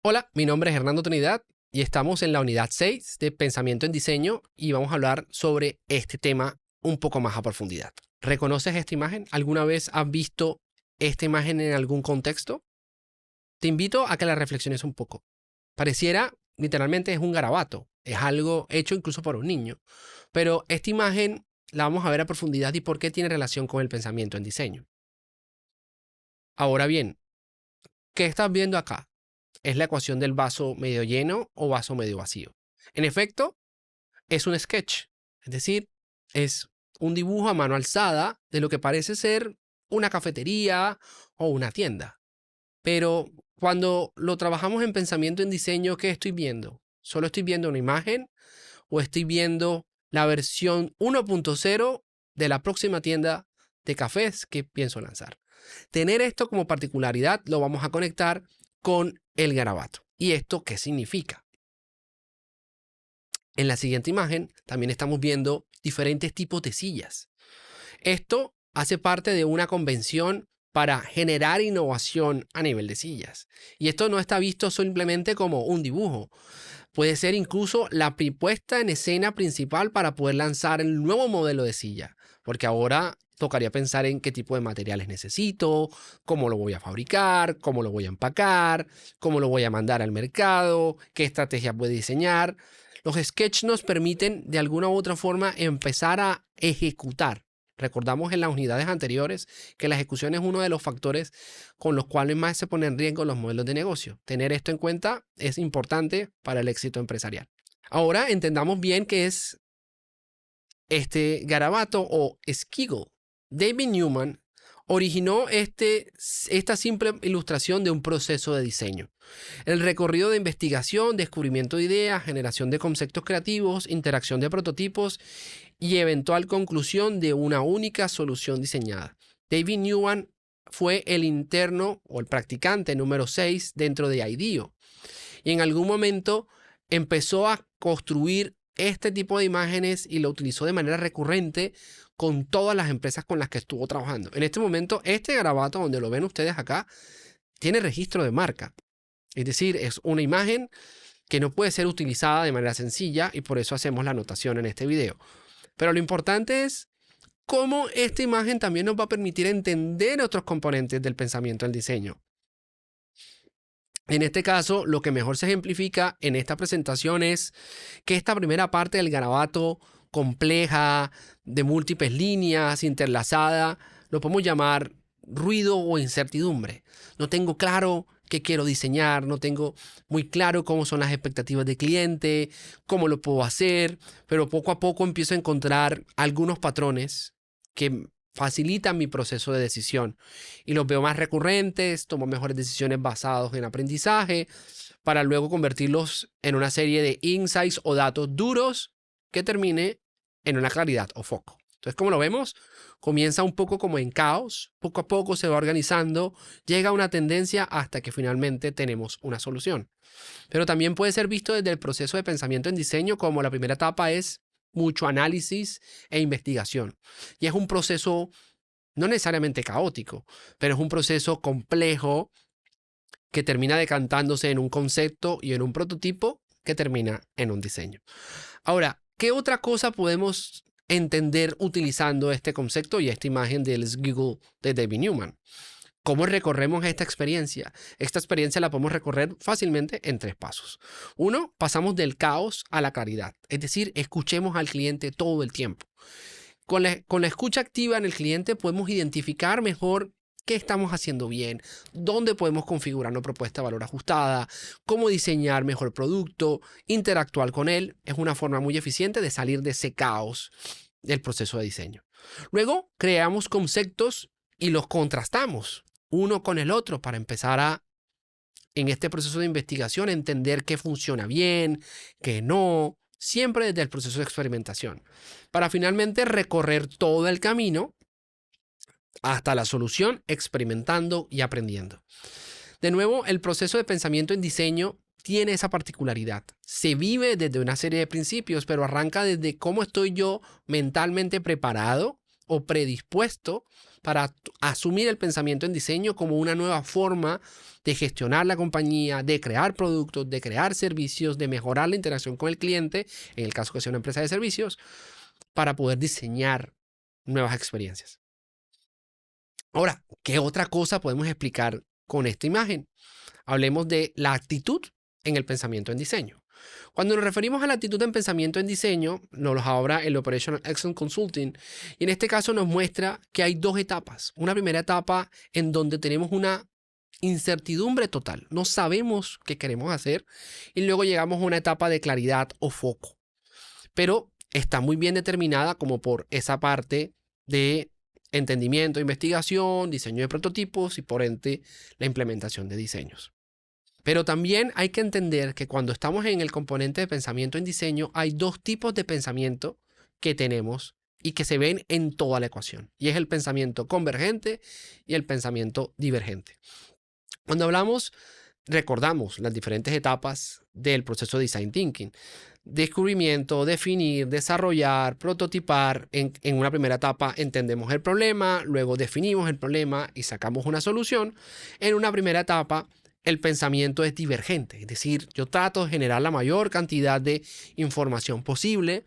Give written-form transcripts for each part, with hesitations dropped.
Hola, mi nombre es Hernando Trinidad y estamos en la unidad 6 de Pensamiento en Diseño y vamos a hablar sobre este tema un poco más a profundidad. ¿Reconoces esta imagen? ¿Alguna vez has visto esta imagen en algún contexto? Te invito a que la reflexiones un poco. Pareciera, literalmente, es un garabato, es algo hecho incluso por un niño, pero esta imagen la vamos a ver a profundidad y por qué tiene relación con el pensamiento en diseño. Ahora bien, ¿qué estás viendo acá? Es la ecuación del vaso medio lleno o vaso medio vacío. En efecto, es un sketch, es decir, es un dibujo a mano alzada de lo que parece ser una cafetería o una tienda. Pero cuando lo trabajamos en pensamiento en diseño, ¿qué estoy viendo? ¿Solo estoy viendo una imagen o estoy viendo la versión 1.0 de la próxima tienda de cafés que pienso lanzar? Tener esto como particularidad lo vamos a conectar con el garabato. ¿Y esto qué significa? En la siguiente imagen también estamos viendo diferentes tipos de sillas. Esto hace parte de una convención para generar innovación a nivel de sillas. Y esto no está visto simplemente como un dibujo. Puede ser incluso la puesta en escena principal para poder lanzar el nuevo modelo de silla. Porque ahora tocaría pensar en qué tipo de materiales necesito, cómo lo voy a fabricar, cómo lo voy a empacar, cómo lo voy a mandar al mercado, qué estrategia puedo diseñar. Los sketches nos permiten de alguna u otra forma empezar a ejecutar. Recordamos en las unidades anteriores que la ejecución es uno de los factores con los cuales más se ponen en riesgo los modelos de negocio. Tener esto en cuenta es importante para el éxito empresarial. Ahora entendamos bien qué es este garabato o Skiggle. David Newman originó esta simple ilustración de un proceso de diseño. El recorrido de investigación, descubrimiento de ideas, generación de conceptos creativos, interacción de prototipos y eventual conclusión de una única solución diseñada. David Newman fue el interno o el practicante número 6 dentro de IDEO y en algún momento empezó a construir este tipo de imágenes y lo utilizó de manera recurrente con todas las empresas con las que estuvo trabajando. En este momento, este garabato, donde lo ven ustedes acá, tiene registro de marca. Es decir, es una imagen que no puede ser utilizada de manera sencilla y por eso hacemos la anotación en este video. Pero lo importante es cómo esta imagen también nos va a permitir entender otros componentes del pensamiento del diseño. En este caso, lo que mejor se ejemplifica en esta presentación es que esta primera parte del garabato compleja, de múltiples líneas, interlazada, lo podemos llamar ruido o incertidumbre. No tengo claro qué quiero diseñar, no tengo muy claro cómo son las expectativas del cliente, cómo lo puedo hacer, pero poco a poco empiezo a encontrar algunos patrones que facilitan mi proceso de decisión y los veo más recurrentes, tomo mejores decisiones basadas en aprendizaje para luego convertirlos en una serie de insights o datos duros que termine en una claridad o foco. Entonces, como lo vemos, comienza un poco como en caos, poco a poco se va organizando, llega a una tendencia hasta que finalmente tenemos una solución. Pero también puede ser visto desde el proceso de pensamiento en diseño como la primera etapa es mucho análisis e investigación. Y es un proceso no necesariamente caótico, pero es un proceso complejo que termina decantándose en un concepto y en un prototipo que termina en un diseño. Ahora, ¿qué otra cosa podemos entender utilizando este concepto y esta imagen del Google de David Newman? ¿Cómo recorremos esta experiencia? Esta experiencia la podemos recorrer fácilmente en 3 pasos. Uno, pasamos del caos a la claridad, es decir, escuchemos al cliente todo el tiempo. Con la escucha activa en el cliente podemos identificar mejor qué estamos haciendo bien, dónde podemos configurar una propuesta de valor ajustada, cómo diseñar mejor producto, interactuar con él. Es una forma muy eficiente de salir de ese caos del proceso de diseño. Luego, creamos conceptos y los contrastamos uno con el otro para empezar a, en este proceso de investigación, entender qué funciona bien, qué no, siempre desde el proceso de experimentación, para finalmente recorrer todo el camino hasta la solución, experimentando y aprendiendo. De nuevo, el proceso de pensamiento en diseño tiene esa particularidad. Se vive desde una serie de principios, pero arranca desde cómo estoy yo mentalmente preparado o predispuesto para asumir el pensamiento en diseño como una nueva forma de gestionar la compañía, de crear productos, de crear servicios, de mejorar la interacción con el cliente, en el caso que sea una empresa de servicios, para poder diseñar nuevas experiencias. Ahora, ¿qué otra cosa podemos explicar con esta imagen? Hablemos de la actitud en el pensamiento en diseño. Cuando nos referimos a la actitud en pensamiento en diseño, nos lo habla el Operational Excellence Consulting, y en este caso nos muestra que hay dos etapas. Una primera etapa en donde tenemos una incertidumbre total, no sabemos qué queremos hacer, y luego llegamos a una etapa de claridad o foco. Pero está muy bien determinada como por esa parte de entendimiento, investigación, diseño de prototipos y por ende la implementación de diseños. Pero también hay que entender que cuando estamos en el componente de pensamiento en diseño, hay dos tipos de pensamiento que tenemos y que se ven en toda la ecuación. Y es el pensamiento convergente y el pensamiento divergente. Cuando hablamos, recordamos las diferentes etapas del proceso de Design Thinking. Descubrimiento, definir, desarrollar, prototipar. En una primera etapa entendemos el problema, luego definimos el problema y sacamos una solución. En una primera etapa el pensamiento es divergente, es decir, yo trato de generar la mayor cantidad de información posible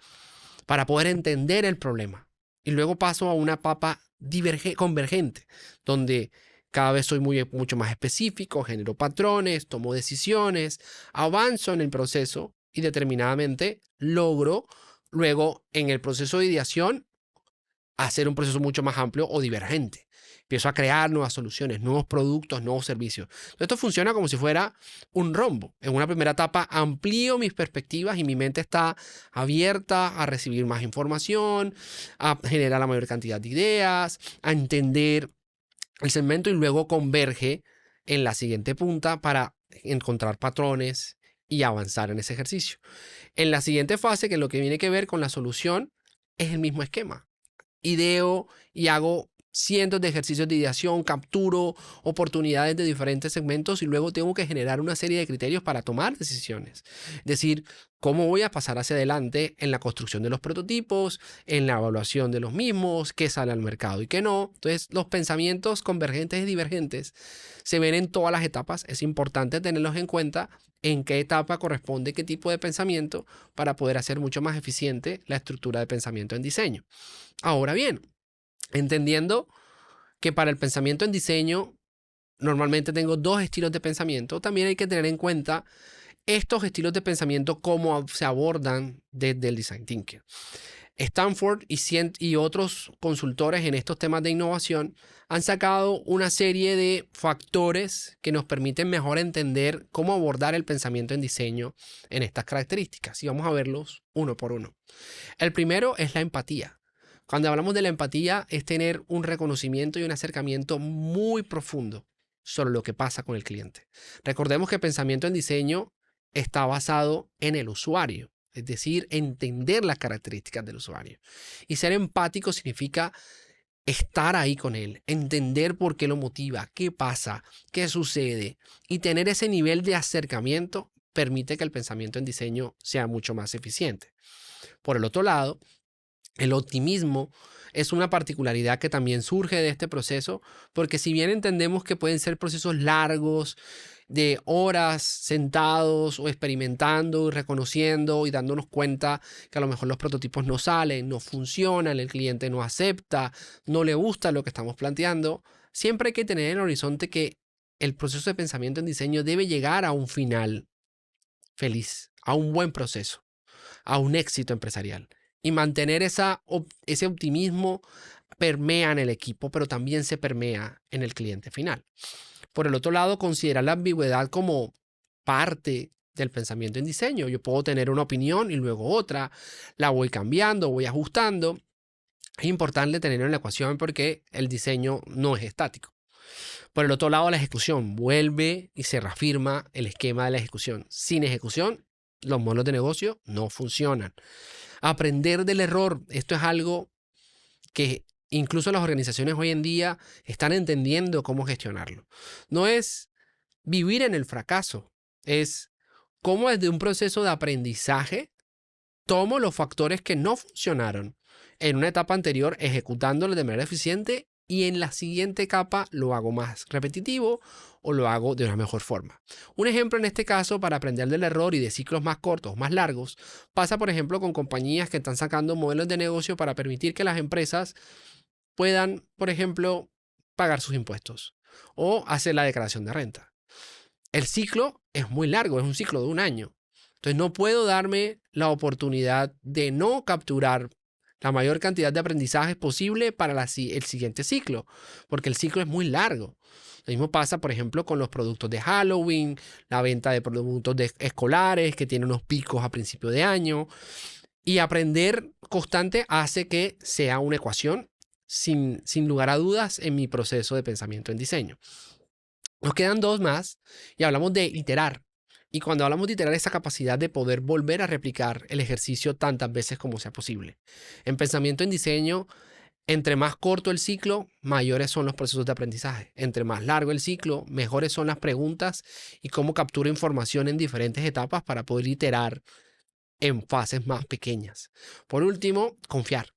para poder entender el problema. Y luego paso a una etapa convergente, donde cada vez soy mucho más específico, genero patrones, tomo decisiones, avanzo en el proceso y determinadamente logro luego en el proceso de ideación hacer un proceso mucho más amplio o divergente. Empiezo a crear nuevas soluciones, nuevos productos, nuevos servicios. Esto funciona como si fuera un rombo. En una primera etapa amplío mis perspectivas y mi mente está abierta a recibir más información, a generar la mayor cantidad de ideas, a entender el segmento y luego converge en la siguiente punta para encontrar patrones y avanzar en ese ejercicio. En la siguiente fase, que es lo que tiene que ver con la solución, es el mismo esquema. Ideo y hago cientos de ejercicios de ideación, capturo oportunidades de diferentes segmentos y luego tengo que generar una serie de criterios para tomar decisiones. Es decir, cómo voy a pasar hacia adelante en la construcción de los prototipos, en la evaluación de los mismos, qué sale al mercado y qué no. Entonces, los pensamientos convergentes y divergentes se ven en todas las etapas. Es importante tenerlos en cuenta en qué etapa corresponde qué tipo de pensamiento para poder hacer mucho más eficiente la estructura de pensamiento en diseño. Ahora bien, entendiendo que para el pensamiento en diseño normalmente tengo dos estilos de pensamiento, también hay que tener en cuenta estos estilos de pensamiento, cómo se abordan desde el Design Thinking. Stanford y otros consultores en estos temas de innovación han sacado una serie de factores que nos permiten mejor entender cómo abordar el pensamiento en diseño en estas características. Y vamos a verlos uno por uno. El primero es la empatía. Cuando hablamos de la empatía es tener un reconocimiento y un acercamiento muy profundo sobre lo que pasa con el cliente. Recordemos que el pensamiento en diseño está basado en el usuario, es decir, entender las características del usuario. Y ser empático significa estar ahí con él, entender por qué lo motiva, qué pasa, qué sucede y tener ese nivel de acercamiento permite que el pensamiento en diseño sea mucho más eficiente. Por el otro lado, el optimismo es una particularidad que también surge de este proceso, porque si bien entendemos que pueden ser procesos largos, de horas sentados o experimentando y reconociendo y dándonos cuenta que a lo mejor los prototipos no salen, no funcionan, el cliente no acepta, no le gusta lo que estamos planteando, siempre hay que tener en el horizonte que el proceso de pensamiento en diseño debe llegar a un final feliz, a un buen proceso, a un éxito empresarial. Y mantener ese optimismo permea en el equipo, pero también se permea en el cliente final. Por el otro lado, considerar la ambigüedad como parte del pensamiento en diseño. Yo puedo tener una opinión y luego otra, la voy cambiando, voy ajustando. Es importante tenerlo en la ecuación porque el diseño no es estático. Por el otro lado, la ejecución vuelve y se reafirma el esquema de la ejecución. Sin ejecución, los modelos de negocio no funcionan. Aprender del error, esto es algo que incluso las organizaciones hoy en día están entendiendo cómo gestionarlo. No es vivir en el fracaso, es cómo desde un proceso de aprendizaje tomo los factores que no funcionaron en una etapa anterior, ejecutándolos de manera eficiente y en la siguiente capa lo hago más repetitivo o lo hago de una mejor forma. Un ejemplo en este caso para aprender del error y de ciclos más cortos, más largos, pasa por ejemplo con compañías que están sacando modelos de negocio para permitir que las empresas puedan, por ejemplo, pagar sus impuestos o hacer la declaración de renta. El ciclo es muy largo, es un ciclo de un año. Entonces no puedo darme la oportunidad de no capturar la mayor cantidad de aprendizajes posible para el siguiente ciclo, porque el ciclo es muy largo. Lo mismo pasa, por ejemplo, con los productos de Halloween, la venta de productos escolares que tienen unos picos a principio de año. Y aprender constante hace que sea una ecuación sin lugar a dudas en mi proceso de pensamiento en diseño. Nos quedan dos más y hablamos de iterar. Y cuando hablamos de iterar, esa capacidad de poder volver a replicar el ejercicio tantas veces como sea posible. En pensamiento en diseño, entre más corto el ciclo, mayores son los procesos de aprendizaje. Entre más largo el ciclo, mejores son las preguntas y cómo capturo información en diferentes etapas para poder iterar en fases más pequeñas. Por último, confiar.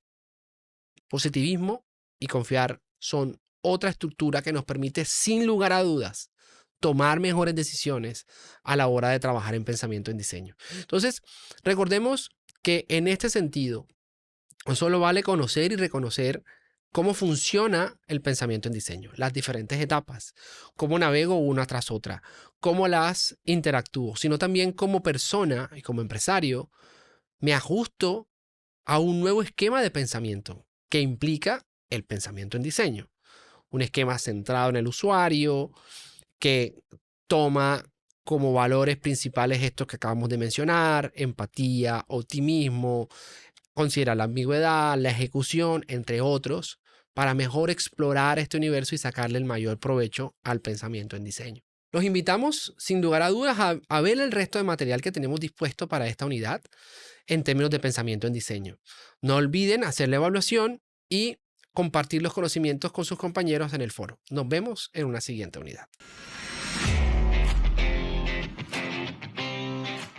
Positivismo y confiar son otra estructura que nos permite, sin lugar a dudas, tomar mejores decisiones a la hora de trabajar en pensamiento en diseño. Entonces, recordemos que en este sentido, no solo vale conocer y reconocer cómo funciona el pensamiento en diseño, las diferentes etapas, cómo navego una tras otra, cómo las interactúo, sino también como persona y como empresario me ajusto a un nuevo esquema de pensamiento que implica el pensamiento en diseño. Un esquema centrado en el usuario que toma como valores principales estos que acabamos de mencionar: empatía, optimismo, considera la ambigüedad, la ejecución, entre otros, para mejor explorar este universo y sacarle el mayor provecho al pensamiento en diseño. Los invitamos, sin lugar a dudas, a ver el resto de material que tenemos dispuesto para esta unidad en términos de pensamiento en diseño. No olviden hacer la evaluación y compartir los conocimientos con sus compañeros en el foro. Nos vemos en una siguiente unidad.